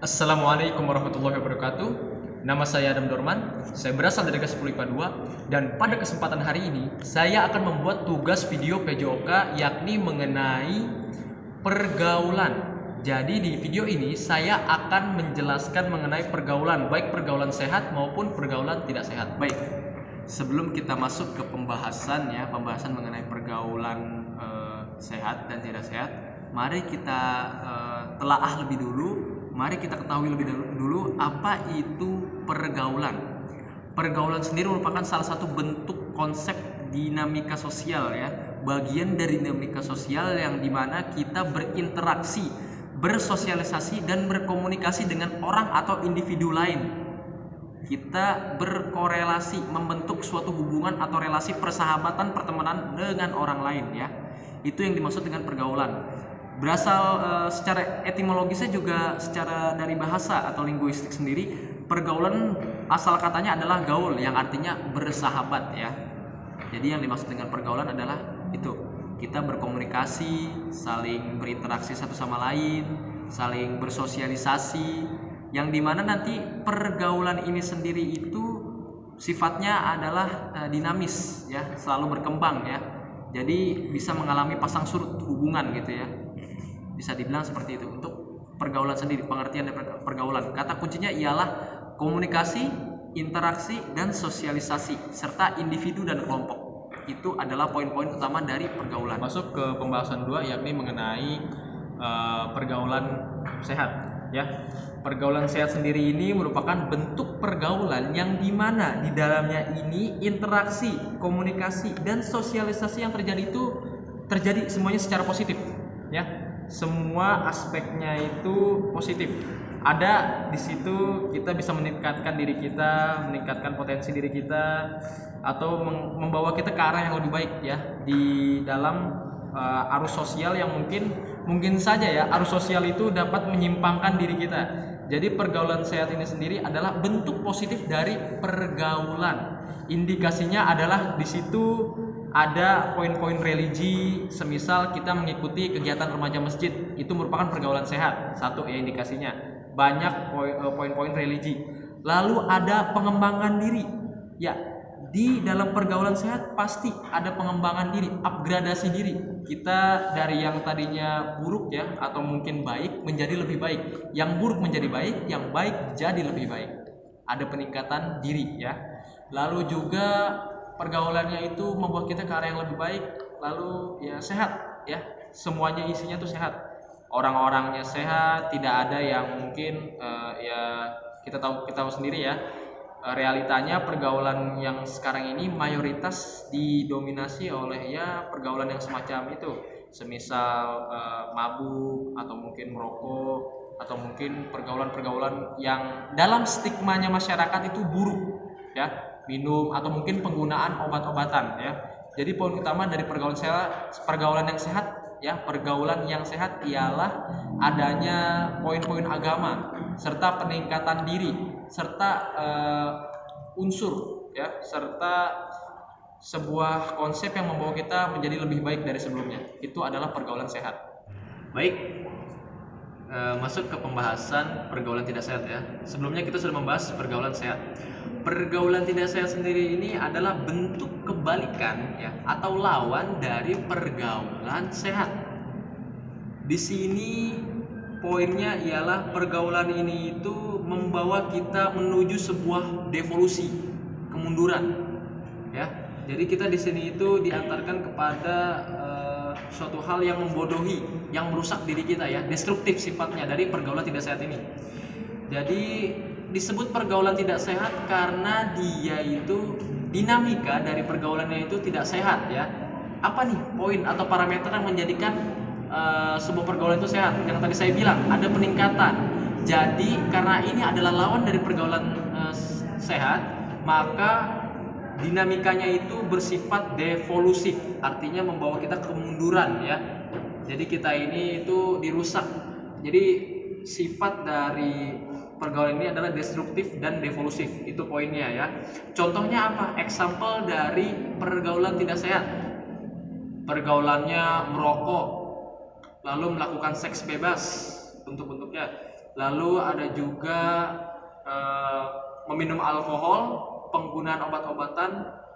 Assalamualaikum warahmatullahi wabarakatuh. Nama saya Adam Dorman. Saya berasal dari kelas 10 IPA 2 dan pada kesempatan hari ini saya akan membuat tugas video PJOK yakni mengenai pergaulan. Jadi di video ini saya akan menjelaskan mengenai pergaulan, baik pergaulan sehat maupun pergaulan tidak sehat. Baik. Sebelum kita masuk ke pembahasan mengenai pergaulan sehat dan tidak sehat, mari kita telaah lebih dulu. Mari kita ketahui lebih dulu apa itu pergaulan. Pergaulan sendiri merupakan salah satu bentuk konsep dinamika sosial ya, bagian dari dinamika sosial yang dimana kita berinteraksi, bersosialisasi dan berkomunikasi dengan orang atau individu lain. Kita berkorelasi, membentuk suatu hubungan atau relasi persahabatan, pertemanan dengan orang lain ya. Itu yang dimaksud dengan pergaulan. Berasal secara etimologisnya juga secara dari bahasa atau linguistik sendiri, pergaulan asal katanya adalah gaul yang artinya bersahabat ya. Jadi yang dimaksud dengan pergaulan adalah itu, kita berkomunikasi, saling berinteraksi satu sama lain, saling bersosialisasi, yang dimana nanti pergaulan ini sendiri itu sifatnya adalah dinamis ya, selalu berkembang ya. Jadi bisa mengalami pasang surut hubungan gitu ya. Bisa dibilang seperti itu untuk pergaulan sendiri. Pengertian dari pergaulan, kata kuncinya ialah komunikasi, interaksi, dan sosialisasi serta individu dan kelompok. Itu adalah poin-poin utama dari pergaulan. Masuk ke pembahasan 2 yakni mengenai pergaulan sehat ya. Pergaulan sehat sendiri ini merupakan bentuk pergaulan yang dimana di dalamnya ini interaksi, komunikasi, dan sosialisasi yang terjadi semuanya secara positif ya. Semua aspeknya itu positif. Ada di situ kita bisa meningkatkan diri kita, meningkatkan potensi diri kita, atau membawa kita ke arah yang lebih baik ya di dalam arus sosial yang mungkin saja ya arus sosial itu dapat menyimpangkan diri kita. Jadi pergaulan sehat ini sendiri adalah bentuk positif dari pergaulan. Indikasinya adalah di situ ada poin-poin religi, semisal kita mengikuti kegiatan remaja masjid, itu merupakan pergaulan sehat. Satu ya indikasinya. Banyak poin-poin religi. Lalu ada pengembangan diri. Ya, di dalam pergaulan sehat pasti ada pengembangan diri, upgradasi diri. Kita dari yang tadinya buruk ya atau mungkin baik menjadi lebih baik. Yang buruk menjadi baik, yang baik jadi lebih baik. Ada peningkatan diri ya. Lalu juga pergaulannya itu membuat kita ke arah yang lebih baik, lalu ya sehat ya, semuanya isinya tuh sehat, orang-orangnya sehat, tidak ada yang mungkin ya kita tahu sendiri ya, realitanya pergaulan yang sekarang ini mayoritas didominasi oleh ya pergaulan yang semacam itu, semisal mabuk atau mungkin merokok atau mungkin pergaulan-pergaulan yang dalam stigmanya masyarakat itu buruk ya, minum atau mungkin penggunaan obat-obatan ya. Jadi poin utama dari pergaulan yang sehat ya, pergaulan yang sehat ialah adanya poin-poin agama serta peningkatan diri serta unsur ya, serta sebuah konsep yang membawa kita menjadi lebih baik dari sebelumnya. Itu adalah pergaulan sehat. Baik. Masuk ke pembahasan pergaulan tidak sehat ya. Sebelumnya kita sudah membahas pergaulan sehat. Pergaulan tidak sehat sendiri ini adalah bentuk kebalikan ya atau lawan dari pergaulan sehat. Di sini poinnya ialah pergaulan ini itu membawa kita menuju sebuah devolusi, kemunduran ya. Jadi kita di sini itu diantarkan kepada suatu hal yang membodohi, yang merusak diri kita ya, destruktif sifatnya dari pergaulan tidak sehat ini. Jadi disebut pergaulan tidak sehat karena dia itu dinamika dari pergaulannya itu tidak sehat ya. Apa nih poin atau parameter yang menjadikan sebuah pergaulan itu sehat? Yang tadi saya bilang ada peningkatan. Jadi karena ini adalah lawan dari pergaulan sehat, maka dinamikanya itu bersifat devolusif, artinya membawa kita kemunduran ya. Jadi kita ini itu dirusak. Jadi sifat dari pergaulan ini adalah destruktif dan devolusif. Itu poinnya ya. Contohnya apa? Example dari pergaulan tidak sehat. Pergaulannya merokok, lalu melakukan seks bebas, bentuk-bentuknya lalu ada juga meminum alkohol, penggunaan obat-obatan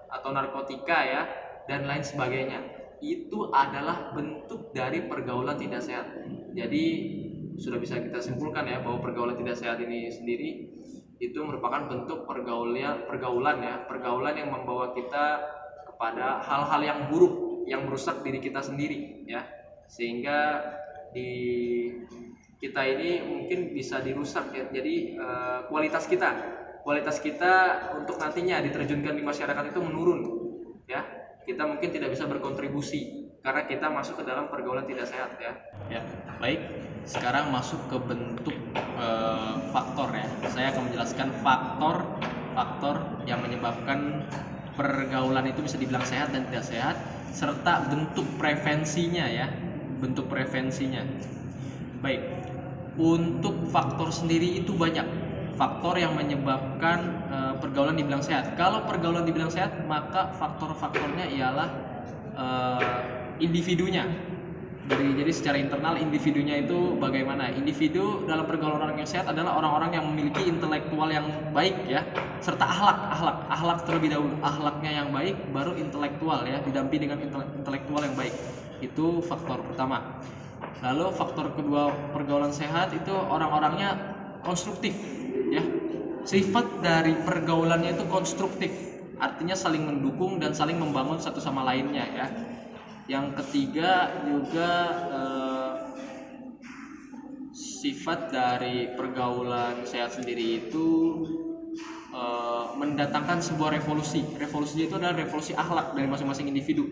atau narkotika ya, dan lain sebagainya. Itu adalah bentuk dari pergaulan tidak sehat. Jadi sudah bisa kita simpulkan ya bahwa pergaulan tidak sehat ini sendiri itu merupakan bentuk pergaulan yang membawa kita kepada hal-hal yang buruk yang merusak diri kita sendiri ya, sehingga di kita ini mungkin bisa dirusak ya. Jadi kualitas kita untuk nantinya diterjunkan di masyarakat itu menurun ya. Kita mungkin tidak bisa berkontribusi karena kita masuk ke dalam pergaulan tidak sehat ya. Ya, baik. Sekarang masuk ke bentuk faktor ya. Saya akan menjelaskan faktor yang menyebabkan pergaulan itu bisa dibilang sehat dan tidak sehat, serta bentuk prevensinya ya. Bentuk prevensinya. Baik. Untuk faktor sendiri itu banyak faktor yang menyebabkan pergaulan dibilang sehat. Kalau pergaulan dibilang sehat, maka faktor-faktornya ialah individunya. Jadi secara internal individunya itu bagaimana? Individu dalam pergaulan orang yang sehat adalah orang-orang yang memiliki intelektual yang baik ya, serta akhlak terlebih dahulu. Akhlaknya yang baik, baru intelektual ya, didampingi dengan intelektual yang baik. Itu faktor pertama. Lalu faktor kedua pergaulan sehat itu orang-orangnya konstruktif ya. Sifat dari pergaulannya itu konstruktif, artinya saling mendukung dan saling membangun satu sama lainnya ya. Yang ketiga juga sifat dari pergaulan sehat sendiri itu mendatangkan sebuah revolusi. Revolusinya itu adalah revolusi akhlak dari masing-masing individu.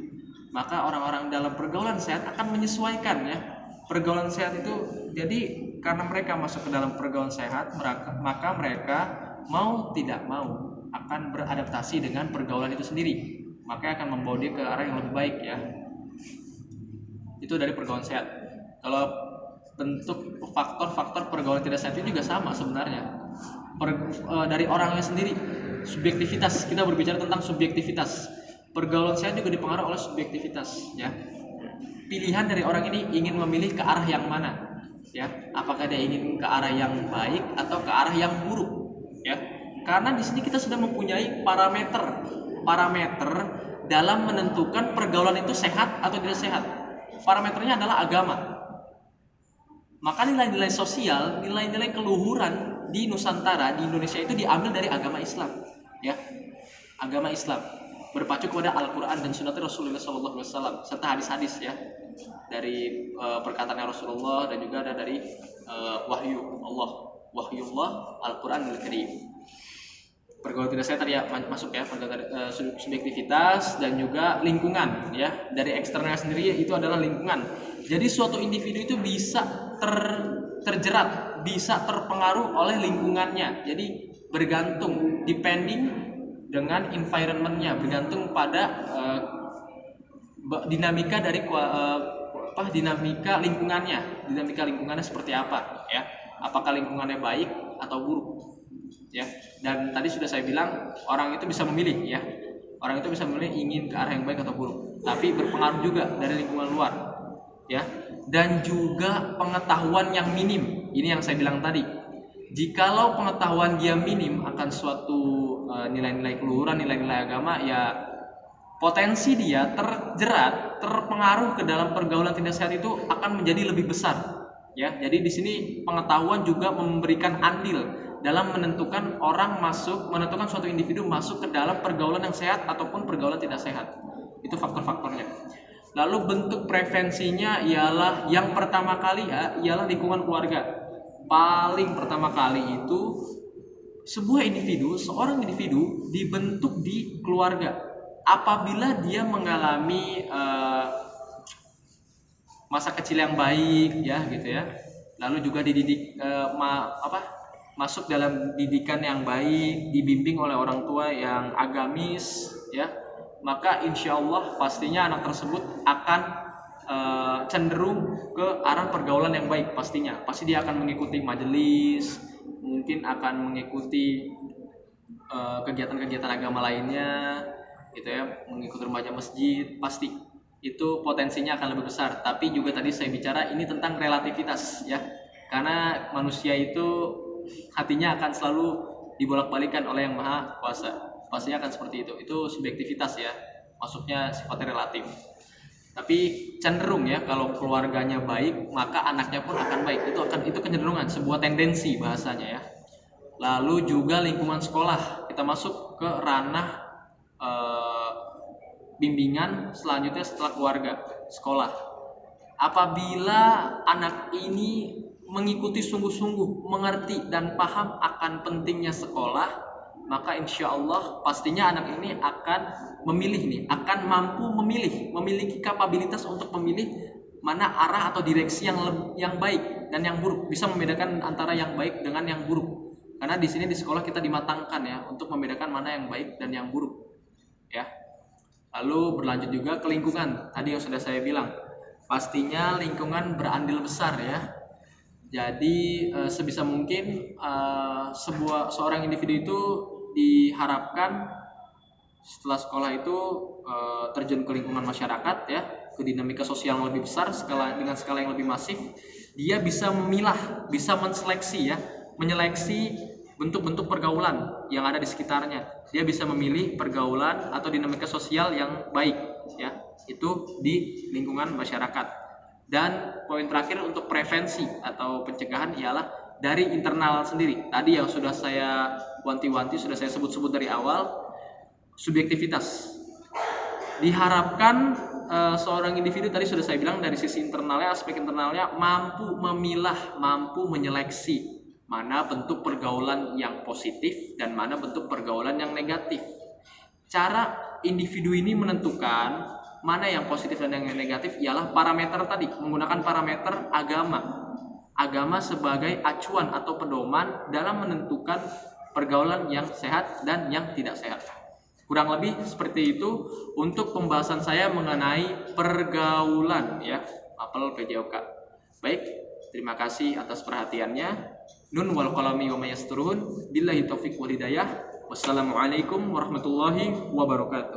Maka orang-orang dalam pergaulan sehat akan menyesuaikan ya. Pergaulan sehat itu jadi karena mereka masuk ke dalam pergaulan sehat, maka mereka mau tidak mau akan beradaptasi dengan pergaulan itu sendiri. Maka akan membawa dia ke arah yang lebih baik ya. Itu dari pergaulan sehat. Kalau bentuk faktor-faktor pergaulan tidak sehat itu juga sama sebenarnya. Dari orangnya sendiri, subjektivitas. Kita berbicara tentang subjektivitas. Pergaulan sehat juga dipengaruhi oleh subjektivitas ya. Pilihan dari orang ini ingin memilih ke arah yang mana ya, apakah dia ingin ke arah yang baik atau ke arah yang buruk ya. Karena di sini kita sudah mempunyai parameter dalam menentukan pergaulan itu sehat atau tidak sehat. Parameternya adalah agama. Maka nilai-nilai sosial, nilai-nilai keluhuran di Nusantara, di Indonesia itu diambil dari agama Islam ya. Agama Islam berpacu kepada Al-Quran dan Sunnah Rasulullah SAW serta hadis-hadis ya, dari perkataan Rasulullah dan juga ada dari wahyullah Al-Quran Al-Karim. Pergaulan tidak sehat tadi ya masuk ya, subjektivitas dan juga lingkungan ya. Dari eksternal sendiri itu adalah lingkungan. Jadi suatu individu itu bisa terjerat, bisa terpengaruh oleh lingkungannya. Jadi bergantung, depending dengan environmentnya, bergantung pada dinamika dari dinamika lingkungannya seperti apa ya, apakah lingkungannya baik atau buruk ya. Dan tadi sudah saya bilang orang itu bisa memilih ya, orang itu bisa memilih ingin ke arah yang baik atau buruk, tapi berpengaruh juga dari lingkungan luar ya. Dan juga pengetahuan yang minim, ini yang saya bilang tadi. Jikalau pengetahuan dia minim akan suatu nilai-nilai keluhuran, nilai-nilai agama ya, potensi dia terjerat, terpengaruh ke dalam pergaulan tidak sehat itu akan menjadi lebih besar ya. Jadi di sini pengetahuan juga memberikan andil dalam menentukan menentukan suatu individu masuk ke dalam pergaulan yang sehat ataupun pergaulan tidak sehat. Itu faktor-faktornya. Lalu bentuk prevensinya ialah yang pertama kali ya, ialah lingkungan keluarga. Paling pertama kali itu seorang individu dibentuk di keluarga. Apabila dia mengalami masa kecil yang baik ya gitu ya, lalu juga dididik masuk dalam didikan yang baik, dibimbing oleh orang tua yang agamis ya, maka insya Allah pastinya anak tersebut akan cenderung ke arah pergaulan yang baik. Pasti dia akan mengikuti majelis, mungkin akan mengikuti kegiatan-kegiatan agama lainnya gitu ya, mengikuti remaja masjid. Pasti itu potensinya akan lebih besar. Tapi juga tadi saya bicara ini tentang relativitas ya. Karena manusia itu hatinya akan selalu dibolak-balikan oleh Yang Maha Kuasa. Pastinya akan seperti itu. Itu subjektivitas ya. Maksudnya sifatnya relatif. Tapi cenderung ya, kalau keluarganya baik maka anaknya pun akan baik. Itu kecenderungan, sebuah tendensi bahasanya ya. Lalu juga lingkungan sekolah. Kita masuk ke ranah bimbingan selanjutnya setelah keluarga, sekolah. Apabila anak ini mengikuti sungguh-sungguh, mengerti dan paham akan pentingnya sekolah, maka insya Allah pastinya anak ini akan memilih nih, akan mampu memilih, memiliki kapabilitas untuk memilih mana arah atau direksi yang baik dan yang buruk, bisa membedakan antara yang baik dengan yang buruk. Karena di sini di sekolah kita dimatangkan ya untuk membedakan mana yang baik dan yang buruk, ya. Lalu berlanjut juga ke lingkungan. Tadi yang sudah saya bilang, pastinya lingkungan berandil besar ya. Jadi sebisa mungkin seorang individu itu diharapkan setelah sekolah itu terjun ke lingkungan masyarakat ya, ke dinamika sosial yang lebih besar dengan skala yang lebih masif. Dia bisa memilah, bisa menseleksi ya, menyeleksi bentuk-bentuk pergaulan yang ada di sekitarnya. Dia bisa memilih pergaulan atau dinamika sosial yang baik ya, itu di lingkungan masyarakat. Dan poin terakhir untuk prevensi atau pencegahan ialah dari internal sendiri. Tadi yang sudah saya wanti-wanti, sudah saya sebut-sebut dari awal, subjektivitas. Diharapkan seorang individu, tadi sudah saya bilang, dari sisi internalnya, aspek internalnya mampu memilah, mampu menyeleksi mana bentuk pergaulan yang positif dan mana bentuk pergaulan yang negatif. Cara individu ini menentukan mana yang positif dan yang negatif ialah parameter tadi, menggunakan parameter agama. Agama sebagai acuan atau pedoman dalam menentukan pergaulan yang sehat dan yang tidak sehat. Kurang lebih seperti itu untuk pembahasan saya mengenai pergaulan ya, mapel PJOK. Baik, terima kasih atas perhatiannya. Nun wal qalami wa may yasturun. Billahi taufiq wal hidayah. Wassalamualaikum warahmatullahi wabarakatuh.